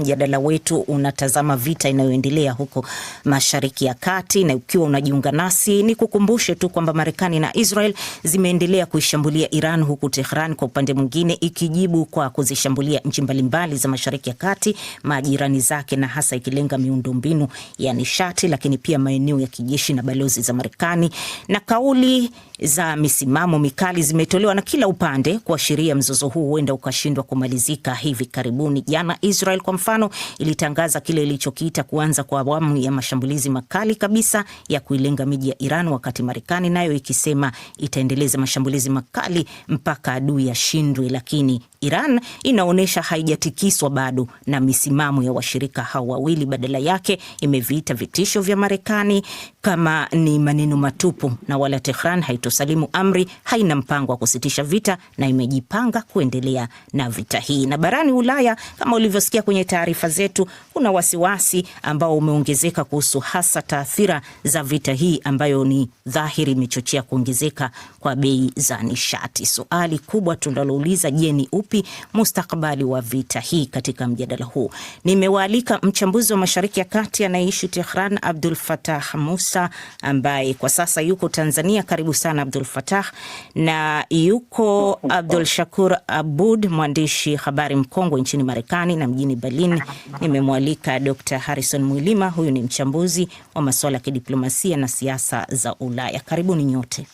Mjadala wetu unatazama vita inayoendelea huko Mashariki ya Kati, na ukiwa unajiunga nasi ni kukumbushe tu kwamba Marekani na Israel zimeendelea kuishambulia Iran, huku Tehran kwa upande mwingine ikijibu kwa kuzishambulia nchi mbalimbali za Mashariki ya Kati, majirani zake, na hasa ikilenga miundombinu ya nishati, lakini pia maeneo ya kijeshi na balozi za Marekani. Na kauli za misimamo mikali zimetolewa na kila upande kuashiria mzozo huu huenda ukashindwa kumalizika hivi karibuni. Jana Israel kwa mfano ilitangaza kile ilichokiita kuanza kwa awamu ya mashambulizi makali kabisa ya kuilenga miji ya Iran, wakati Marekani nayo ikisema itaendeleza mashambulizi makali mpaka adui ashindwe. Lakini Iran inaonesha haijatikiswa bado na misimamo ya washirika hao wawili, badala yake imeviita vitisho vya Marekani kama ni maneno matupu, na wala Tehran haitosalimu amri, haina mpango wa kusitisha vita na imejipanga kuendelea na vita hii. Na barani Ulaya, kama ulivyosikia kwenye taarifa zetu, kuna wasiwasi ambao umeongezeka kuhusu hasa taathira za vita hii ambayo ni dhahiri imechochea kuongezeka kwa bei za nishati. Swali kubwa tunalouliza, je, ni upi mustakabali wa vita hii? Katika mjadala huu nimewaalika mchambuzi wa Mashariki ya Kati anayeishi Tehran, Abdul Fattah Musa, ambaye kwa sasa yuko Tanzania. Karibu sana Abdul Fattah. Na yuko Abdul Shakur Abud, mwandishi habari mkongwe nchini Marekani na mjini Berlin nimemwalika Dr. Harrison Mwilima, huyu ni mchambuzi wa masuala ya kidiplomasia na siasa za Ulaya. Karibuni nyote.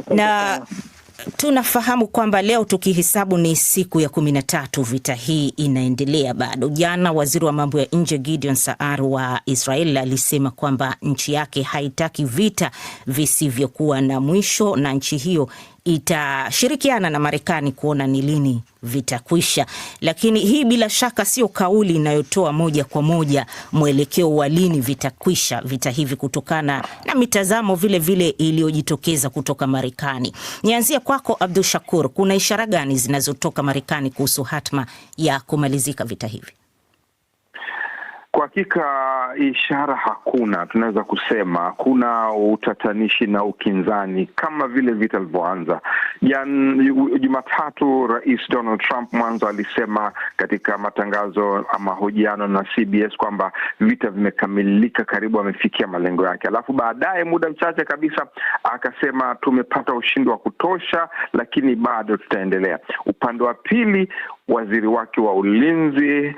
Na tunafahamu kwamba leo tukihesabu ni siku ya 13 vita hii inaendelea bado. Jana waziri wa mambo ya nje Gideon Saar wa Israel alisema kwamba nchi yake haitaki vita visivyokuwa na mwisho, na nchi hiyo itashirikiana na Marekani kuona ni lini vitakwisha. Lakini hii bila shaka sio kauli inayotoa moja kwa moja mwelekeo wa lini vitakwisha vita hivi, kutokana na mitazamo vile vile iliyojitokeza kutoka Marekani. Nianzie kwako Abdul Shakur, kuna ishara gani zinazotoka Marekani kuhusu hatma ya kumalizika vita hivi? Kwa hakika ishara hakuna. Tunaweza kusema kuna utatanishi na ukinzani kama vile vita vilivyoanza. Jumatatu Rais Donald Trump mwanzo alisema katika matangazo ama hojiano na CBS kwamba vita vimekamilika, karibu amefikia malengo yake. Alafu baadaye muda mchache kabisa akasema tumepata ushindi wa kutosha, lakini bado tutaendelea. Upande wa pili, waziri wake wa ulinzi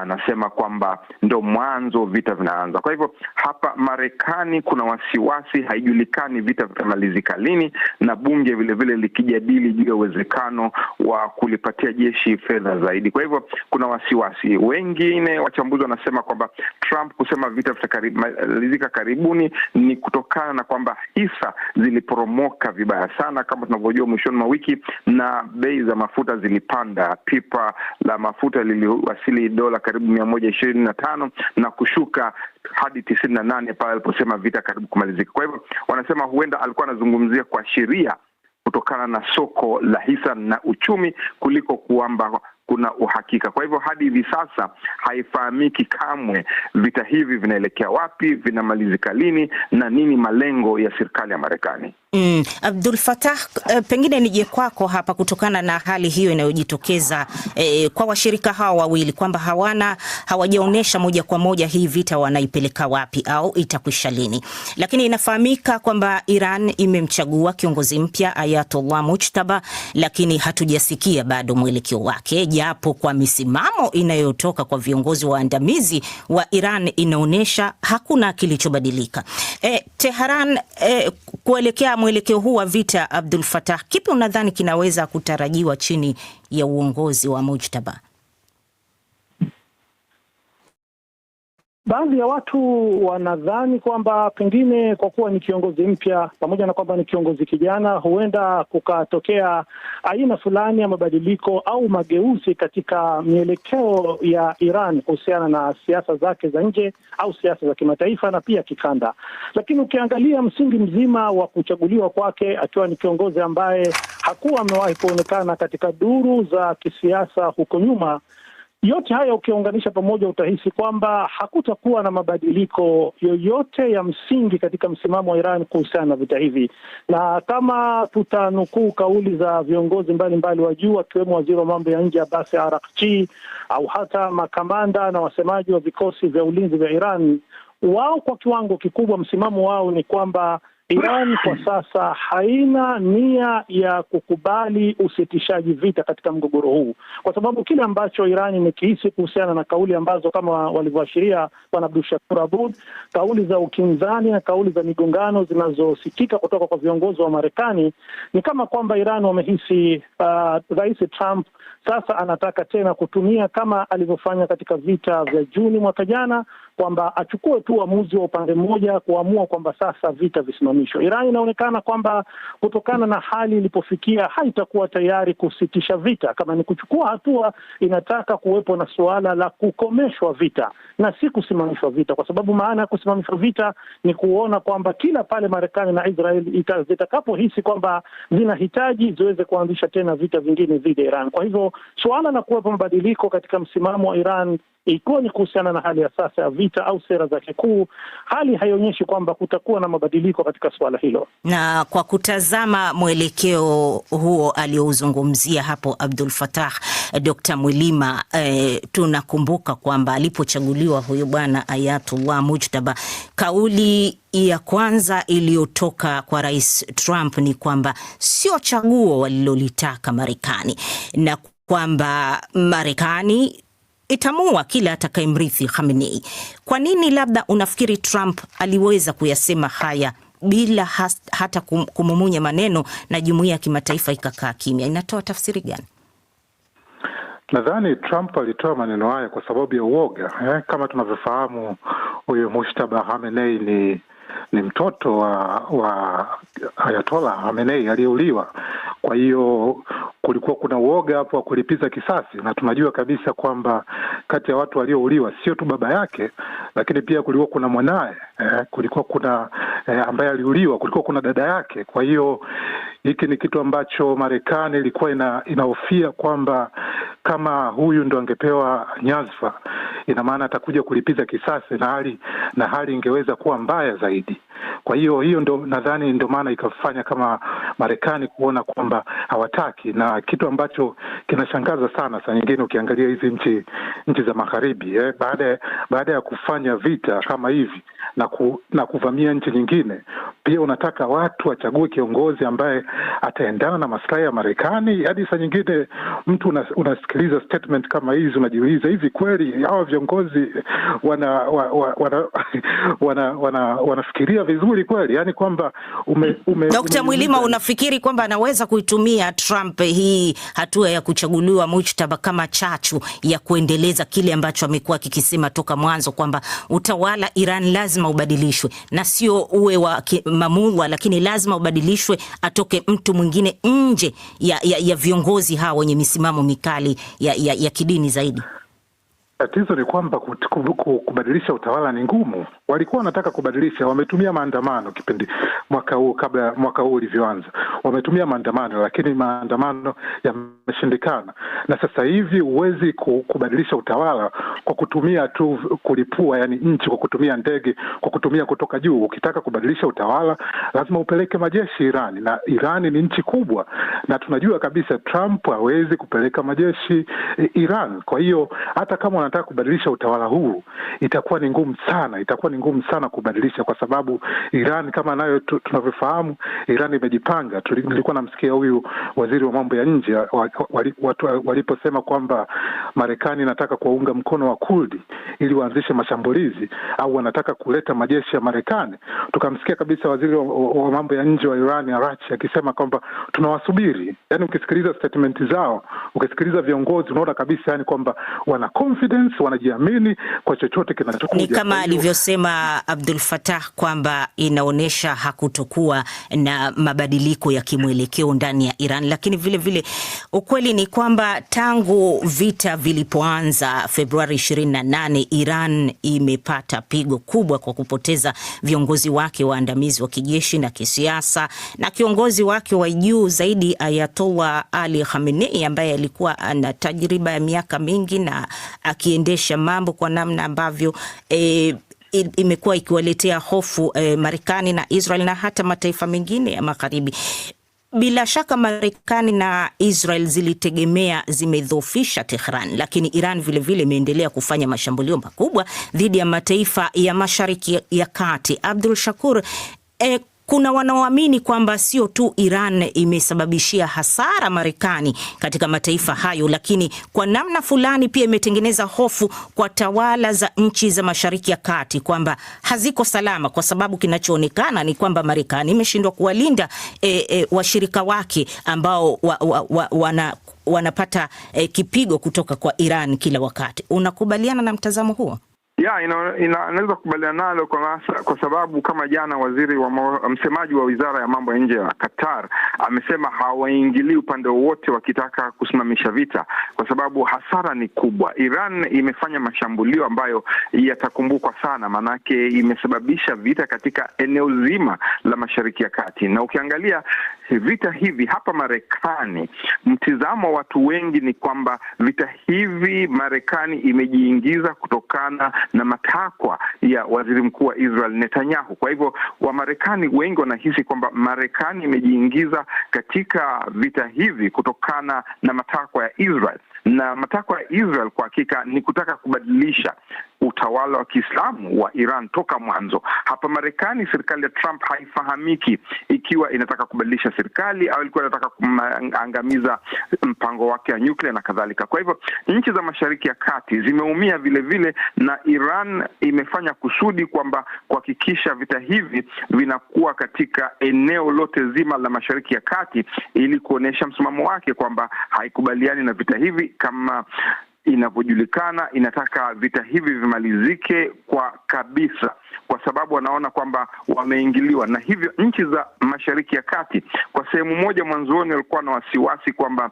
anasema kwamba ndo mwanzo vita vinaanza. Kwa hivyo hapa Marekani kuna wasiwasi, haijulikani vita vitamalizika lini, na bunge vile vile likijadili juu ya uwezekano wa kulipatia jeshi fedha zaidi. Kwa hivyo kuna wasiwasi. Wengine wachambuzi wanasema kwamba Trump kusema vita vitamalizika karibuni ni kutokana na kwamba hisa ziliporomoka vibaya sana kama tunavyojua mwishoni mwa wiki, na bei za mafuta zilipanda. Pipa la mafuta liliwasili dola karibu 125 na kushuka hadi 98 pale aliposema vita karibu kumalizika. Kwa hivyo wanasema huenda alikuwa anazungumzia kwa sheria kutokana na soko la hisa na uchumi kuliko kuamba kuna uhakika. Kwa hivyo hadi hivi sasa haifahamiki kamwe vita hivi vinaelekea wapi, vinamalizika lini, na nini malengo ya serikali ya Marekani. Abdul Fattah, pengine nije kwako hapa kutokana na hali hiyo inayojitokeza kwa washirika hawa wawili kwamba hawajaonesha moja kwa moja hii vita wanaipeleka wapi au itakwisha lini. Lakini inafahamika kwamba Iran imemchagua kiongozi mpya Ayatollah Mujtaba, lakini hatujasikia bado mwelekeo wake, japo kwa misimamo inayotoka kwa viongozi waandamizi wa Iran inaonesha hakuna kilichobadilika. Tehran, kuelekea mwelekeo huu wa vita, Abdul Fattah, kipi unadhani kinaweza kutarajiwa chini ya uongozi wa Mujtaba? Baadhi ya watu wanadhani kwamba pengine kwa kuwa ni kiongozi mpya, pamoja na kwamba ni kiongozi kijana, huenda kukatokea aina fulani ya mabadiliko au mageuzi katika mielekeo ya Iran kuhusiana na siasa zake za nje au siasa za kimataifa na pia kikanda. Lakini ukiangalia msingi mzima wa kuchaguliwa kwake, akiwa ni kiongozi ambaye hakuwa amewahi kuonekana katika duru za kisiasa huko nyuma, yote haya ukiunganisha pamoja utahisi kwamba hakutakuwa na mabadiliko yoyote ya msingi katika msimamo wa Iran kuhusiana na vita hivi. Na kama tutanukuu kauli za viongozi mbalimbali wa juu akiwemo waziri wa mambo ya nje Abbas Araghchi au hata makamanda na wasemaji wa vikosi vya ulinzi vya Iran, wao kwa kiwango kikubwa msimamo wao ni kwamba Iran kwa sasa haina nia ya kukubali usitishaji vita katika mgogoro huu, kwa sababu kile ambacho Iran imekihisi kuhusiana na kauli ambazo kama walivyoashiria Bwana Abdul Shakur Abud, kauli za ukinzani na kauli za migongano zinazosikika kutoka kwa viongozi wa Marekani, ni kama kwamba Iran wamehisi Rais Trump sasa anataka tena kutumia kama alivyofanya katika vita vya Juni mwaka jana, kwamba achukue tu uamuzi wa upande mmoja kuamua kwamba sasa vita visimamishwe. Iran inaonekana kwamba kutokana na hali ilipofikia haitakuwa tayari kusitisha vita. Kama ni kuchukua hatua, inataka kuwepo na suala la kukomeshwa vita na si kusimamishwa vita, kwa sababu maana ya kusimamishwa vita ni kuona kwamba kila pale Marekani na Israel zitakapohisi kwamba zinahitaji ziweze kuanzisha tena vita vingine dhidi ya Iran. Kwa hivyo suala la kuwepo mabadiliko katika msimamo wa Iran, ikiwa ni kuhusiana na hali ya sasa ya vita au sera zake kuu, hali haionyeshi kwamba kutakuwa na mabadiliko katika suala hilo. Na kwa kutazama mwelekeo huo aliouzungumzia hapo Abdul Fattah, Dr. Mwilima, tunakumbuka kwamba alipochaguliwa huyo bwana Ayatullah Mujtaba, kauli ya kwanza iliyotoka kwa Rais Trump ni kwamba sio chaguo walilolitaka Marekani na kwamba Marekani itamua kila atakayemrithi Khamenei. Kwa nini labda unafikiri Trump aliweza kuyasema haya bila hata kumumunya maneno na jumuiya ya kimataifa ikakaa kimya? Inatoa tafsiri gani? Nadhani Trump alitoa maneno haya kwa sababu ya uoga. Kama tunavyofahamu, huyo Mujtaba Khamenei ni mtoto wa Ayatollah Khamenei aliyeuliwa. Kwa hiyo kulikuwa kuna uoga hapo wa kulipiza kisasi, na tunajua kabisa kwamba kati ya watu waliouliwa sio tu baba yake, lakini pia kulikuwa kuna mwanae, kulikuwa kuna ambaye aliuliwa, kulikuwa kuna dada yake. Kwa hiyo hiki ni kitu ambacho Marekani ilikuwa inahofia kwamba kama huyu ndo angepewa nyadhifa, ina maana atakuja kulipiza kisasi na hali ingeweza kuwa mbaya zaidi. Kwa hiyo ndo nadhani ndo maana ikafanya kama Marekani kuona kwamba hawataki, na kitu ambacho kinashangaza sana saa nyingine ukiangalia hizi nchi za magharibi baada ya kufanya vita kama hivi na kuvamia nchi nyingine, pia unataka watu wachague kiongozi ambaye ataendana na maslahi ya Marekani. Hadi saa nyingine mtu unasikiliza statement kama hizi unajiuliza, hivi kweli hawa viongozi wanafikiria vizuri kweli? Yani kwamba Dr. Mwilima, unafikiri kwamba anaweza kuitumia Trump hii hatua ya kuchaguliwa Mujtaba kama chachu ya kuendeleza kile ambacho amekuwa kikisema toka mwanzo kwamba utawala Iran lazima ubadilishwe na sio uwe wa mamulwa, lakini lazima ubadilishwe, atoke mtu mwingine nje ya viongozi hawa wenye misimamo mikali ya kidini zaidi? Tatizo ni kwamba kubadilisha utawala ni ngumu. Walikuwa wanataka kubadilisha, wametumia maandamano kipindi kabla mwaka huu ulivyoanza. Wametumia maandamano, lakini maandamano yameshindikana. Na sasa hivi huwezi kubadilisha utawala kwa kutumia tu kulipua, yani nchi kwa kutumia ndege, kwa kutumia kutoka juu. Ukitaka kubadilisha utawala lazima upeleke majeshi Irani, na Irani ni nchi kubwa, na tunajua kabisa Trump hawezi kupeleka majeshi Iran. Kwa hiyo hata kama wanataka kubadilisha utawala huu itakuwa ni ngumu sana kubadilisha, kwa sababu Iran kama nayo tunavyofahamu, Iran imejipanga. Nilikuwa namsikia huyu waziri wa mambo ya nje watu waliposema kwamba Marekani inataka kuwaunga mkono wa Kurdi ili waanzishe mashambulizi au wanataka kuleta majeshi ya Marekani. Tukamsikia kabisa waziri wa mambo ya nje wa Iran Araghchi akisema kwamba tunawasubiri. Yani ukisikiliza statement zao, ukisikiliza viongozi, unaona kabisa yani kwamba wana confidence, wanajiamini kwa chochote kinachokuja. Ni kama alivyosema Abdul Fattah kwamba inaonesha hakutokuwa na mabadiliko ya kimwelekeo ndani ya Iran. Lakini vile vile ukweli ni kwamba tangu vita vilipoanza Februari 28 Iran imepata pigo kubwa kwa kupoteza viongozi wake waandamizi wa kijeshi na kisiasa, na kiongozi wake wa juu zaidi Ayatollah Ali Khamenei ambaye alikuwa ana tajriba ya miaka mingi na akiendesha mambo kwa namna ambavyo imekuwa ikiwaletea hofu Marekani na Israel na hata mataifa mengine ya magharibi. Bila shaka Marekani na Israel zimedhoofisha Tehran, lakini Iran vile imeendelea kufanya mashambulio makubwa dhidi ya mataifa ya Mashariki ya Kati. Abdul Shakur, kuna wanaoamini kwamba sio tu Iran imesababishia hasara Marekani katika mataifa hayo, lakini kwa namna fulani pia imetengeneza hofu kwa tawala za nchi za Mashariki ya Kati kwamba haziko salama, kwa sababu kinachoonekana ni kwamba Marekani imeshindwa kuwalinda washirika wake ambao wanapata kipigo kutoka kwa Iran kila wakati. Unakubaliana na mtazamo huo? Naweza kukubaliana nalo kwa sababu kama jana msemaji wa wizara ya mambo ya nje ya Qatar amesema hawaingilii upande wowote wakitaka kusimamisha vita, kwa sababu hasara ni kubwa. Iran imefanya mashambulio ambayo yatakumbukwa sana, manake imesababisha vita katika eneo zima la Mashariki ya Kati. Na ukiangalia vita hivi hapa Marekani, mtizamo wa watu wengi ni kwamba vita hivi Marekani imejiingiza kutokana na matakwa ya waziri mkuu wa Israel Netanyahu. Kwa hivyo Wamarekani wengi wanahisi kwamba Marekani imejiingiza katika vita hivi kutokana na matakwa ya Israel, na matakwa ya Israel kwa hakika ni kutaka kubadilisha utawala wa Kiislamu wa Iran toka mwanzo. Hapa Marekani serikali ya Trump haifahamiki ikiwa inataka kubadilisha serikali au ilikuwa inataka kuangamiza mpango wake wa nyuklia na kadhalika. Kwa hivyo nchi za Mashariki ya Kati zimeumia vile vile, na Iran imefanya kusudi kwamba kuhakikisha vita hivi vinakuwa katika eneo lote zima la Mashariki ya Kati ili kuonesha msimamo wake kwamba haikubaliani na vita hivi. Kama inavyojulikana, inataka vita hivi vimalizike kwa kabisa, kwa sababu wanaona kwamba wameingiliwa. Na hivyo nchi za Mashariki ya Kati kwa sehemu moja mwanzoni walikuwa na wasiwasi kwamba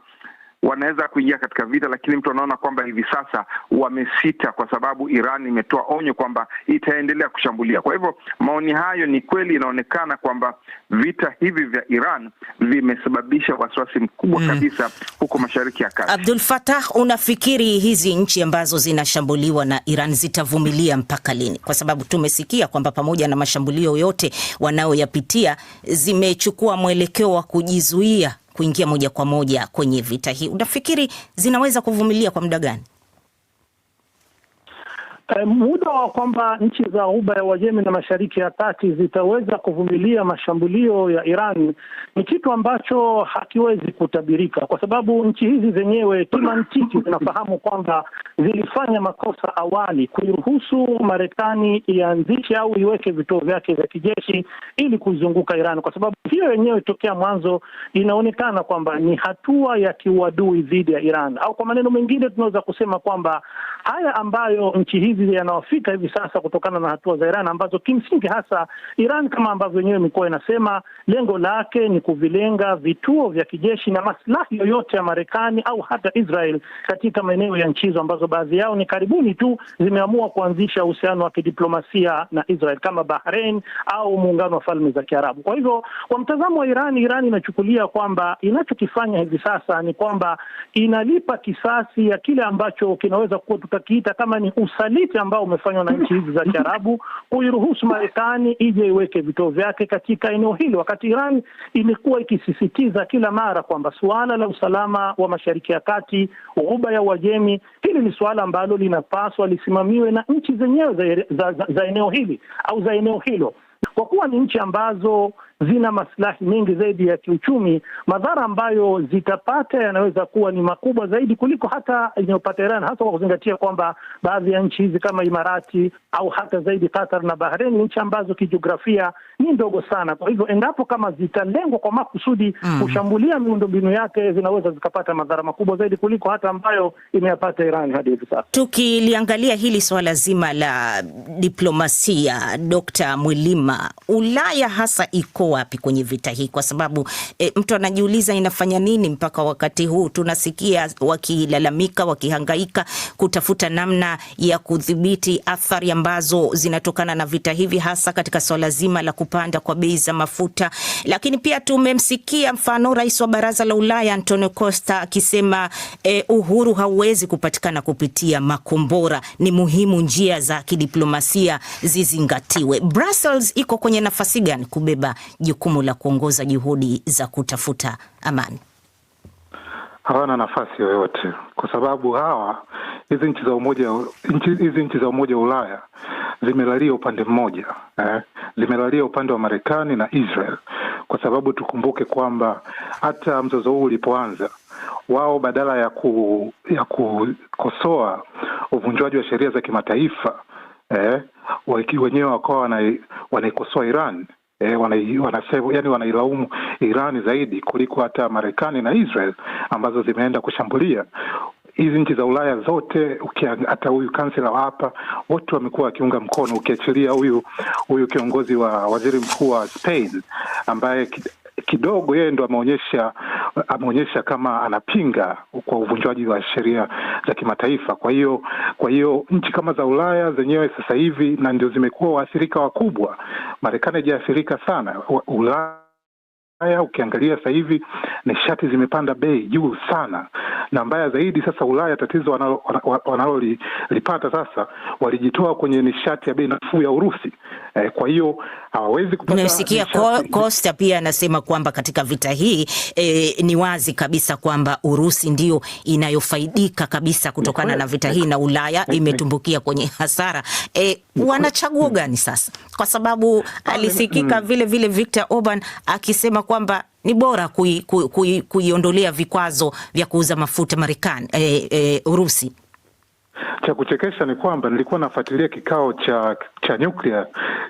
wanaweza kuingia katika vita, lakini mtu anaona kwamba hivi sasa wamesita kwa sababu Iran imetoa onyo kwamba itaendelea kushambulia. Kwa hivyo maoni hayo ni kweli, inaonekana kwamba vita hivi vya Iran vimesababisha wasiwasi mkubwa kabisa huko Mashariki ya Kati. Abdul Fattah, unafikiri hizi nchi ambazo zinashambuliwa na Iran zitavumilia mpaka lini? Kwa sababu tumesikia kwamba pamoja na mashambulio yote wanaoyapitia, zimechukua mwelekeo wa kujizuia kuingia moja kwa moja kwenye vita hii. Unafikiri zinaweza kuvumilia kwa muda gani? Muda wa kwamba nchi za Ghuba ya Uajemi na Mashariki ya Kati zitaweza kuvumilia mashambulio ya Iran ni kitu ambacho hakiwezi kutabirika, kwa sababu nchi hizi zenyewe kimantiki zinafahamu kwamba zilifanya makosa awali kuiruhusu Marekani ianzishe au iweke vituo vyake vya kijeshi ili kuzunguka Iran, kwa sababu hiyo yenyewe tokea mwanzo inaonekana kwamba ni hatua ya kiuadui dhidi ya Iran. Au kwa maneno mengine tunaweza kusema kwamba haya ambayo nchi hizi yanawafika hivi sasa kutokana na hatua za Iran, ambazo kimsingi hasa Iran kama ambavyo wenyewe imekuwa inasema lengo lake ni kuvilenga vituo vya kijeshi na maslahi yoyote ya Marekani au hata Israel katika maeneo ya nchi hizo ambazo baadhi yao ni karibuni tu zimeamua kuanzisha uhusiano wa kidiplomasia na Israel kama Bahrain au muungano wa falme za Kiarabu. Kwa hivyo kwa mtazamo wa Iran inachukulia kwamba inachokifanya hivi sasa ni kwamba inalipa kisasi ya kile ambacho kinaweza kuwa tutakiita kama ni usaliti ambao umefanywa na nchi hizi za Kiarabu kuiruhusu Marekani ije iweke vituo vyake katika eneo hilo, wakati Iran imekuwa ikisisitiza kila mara kwamba suala la usalama wa Mashariki ya Kati, Ghuba ya Uajemi, hili ni suala ambalo linapaswa lisimamiwe na nchi zenyewe za eneo hili au za eneo hilo. Kwa kuwa ni nchi ambazo zina maslahi mengi zaidi ya kiuchumi, madhara ambayo zitapata yanaweza kuwa ni makubwa zaidi kuliko hata inayopata Iran, hasa kwa kuzingatia kwamba baadhi ya nchi hizi kama Imarati au hata zaidi Qatar na Bahrain ni nchi ambazo kijiografia ni ndogo sana. Kwa hivyo endapo kama zitalengwa kwa makusudi kushambulia miundombinu yake, zinaweza zikapata madhara makubwa zaidi kuliko hata ambayo imeyapata Iran hadi hivi sasa. Tukiliangalia hili swala zima la diplomasia, Dr. Mwilima, Ulaya hasa iko wapi kwenye vita hii? Kwa sababu mtu anajiuliza inafanya nini mpaka wakati huu tunasikia wakilalamika, wakihangaika kutafuta namna ya kudhibiti athari ambazo zinatokana na vita hivi, hasa katika swala zima la kupanda kwa bei za mafuta. Lakini pia tumemsikia mfano rais wa Baraza la Ulaya Antonio Costa akisema uhuru hauwezi kupatikana kupitia makombora, ni muhimu njia za kidiplomasia zizingatiwe. Brussels iko kwenye nafasi gani kubeba jukumu la kuongoza juhudi za kutafuta amani? Hawana nafasi yoyote, kwa sababu hizi nchi za Umoja wa Ulaya zimelalia upande mmoja, zimelalia upande wa Marekani na Israel, kwa sababu tukumbuke kwamba hata mzozo huu ulipoanza, wao badala ya kukosoa uvunjwaji wa sheria za kimataifa, wenyewe wakawa wanaikosoa Iran. Wanasema, yani wanailaumu Iran zaidi kuliko hata Marekani na Israel ambazo zimeenda kushambulia hizi nchi za Ulaya zote. Hata huyu kansela wa hapa wote wamekuwa wakiunga mkono, ukiachilia huyu kiongozi wa waziri mkuu wa Spain ambaye kidogo yeye ndo ameonyesha kama anapinga kwa uvunjwaji wa sheria za kimataifa. Kwa hiyo nchi kama za Ulaya zenyewe sasa hivi na ndio zimekuwa waathirika wakubwa. Marekani hajaathirika sana. Ulaya ukiangalia sasa hivi nishati zimepanda bei juu sana, na mbaya zaidi sasa Ulaya tatizo wanalolipata sasa, walijitoa kwenye nishati ya bei nafuu ya Urusi. Kwa hiyo hawawezi kupata. Nimesikia Costa pia anasema kwamba katika vita hii ni wazi kabisa kwamba Urusi ndio inayofaidika kabisa kutokana na vita hii na Ulaya imetumbukia kwenye hasara. Wanachaguo gani sasa? Kwa sababu alisikika vile vile Viktor Orban akisema kwamba ni bora kuiondolea vikwazo vya kuuza mafuta Marekani Urusi. Cha kuchekesha ni kwamba nilikuwa nafuatilia kikao cha nyuklia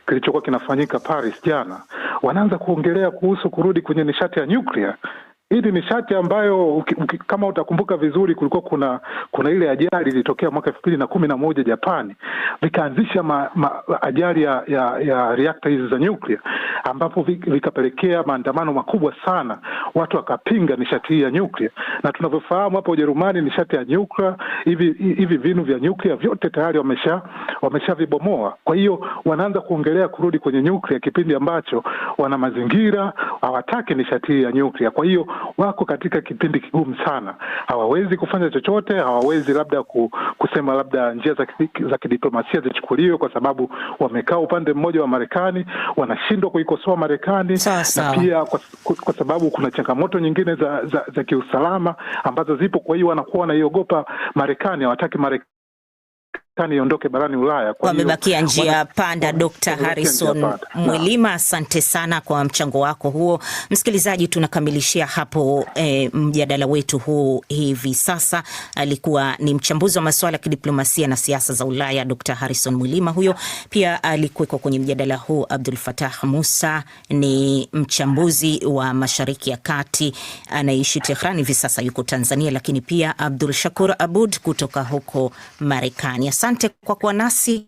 kilichokuwa kinafanyika Paris jana. Wanaanza kuongelea kuhusu kurudi kwenye nishati ya nyuklia. Hii ni nishati ambayo kama utakumbuka vizuri, kulikuwa kuna ile ajali ilitokea mwaka 2011 Japani, vikaanzisha ajali ya reactor hizi za nyuklia, ambapo vikapelekea maandamano makubwa sana, watu wakapinga nishati hii ya nyuklia. Na tunavyofahamu hapa Ujerumani, nishati ya nyuklia, hivi vinu vya nyuklia vyote tayari wameshavibomoa. Kwa hiyo wanaanza kuongelea kurudi kwenye nyuklia kipindi ambacho wana mazingira hawataki nishati hii ya nyuklia. Kwa hiyo wako katika kipindi kigumu sana, hawawezi kufanya chochote, hawawezi labda kusema labda njia za kidiplomasia zichukuliwe, kwa sababu wamekaa upande mmoja wa Marekani, wanashindwa kuikosoa Marekani, na pia kwa sababu kuna changamoto nyingine za kiusalama ambazo zipo. Kwa hiyo wanakuwa wanaiogopa Marekani, hawataki Marekani iondoke barani Ulaya. Wamebakia njia panda. Dr. Harrison Mwilima, asante sana kwa mchango wako huo. Msikilizaji, tunakamilishia hapo mjadala wetu huu hivi sasa. Alikuwa ni mchambuzi wa masuala ya kidiplomasia na siasa za Ulaya, Dr. Harrison Mwilima huyo. Pia alikuweko kwenye mjadala huu Abdul Fattah Musa, ni mchambuzi wa Mashariki ya Kati, anaishi Tehran hivi sasa, yuko Tanzania, lakini pia Abdul Shakur Abud kutoka huko Marekani. Asante kwa kuwa nasi.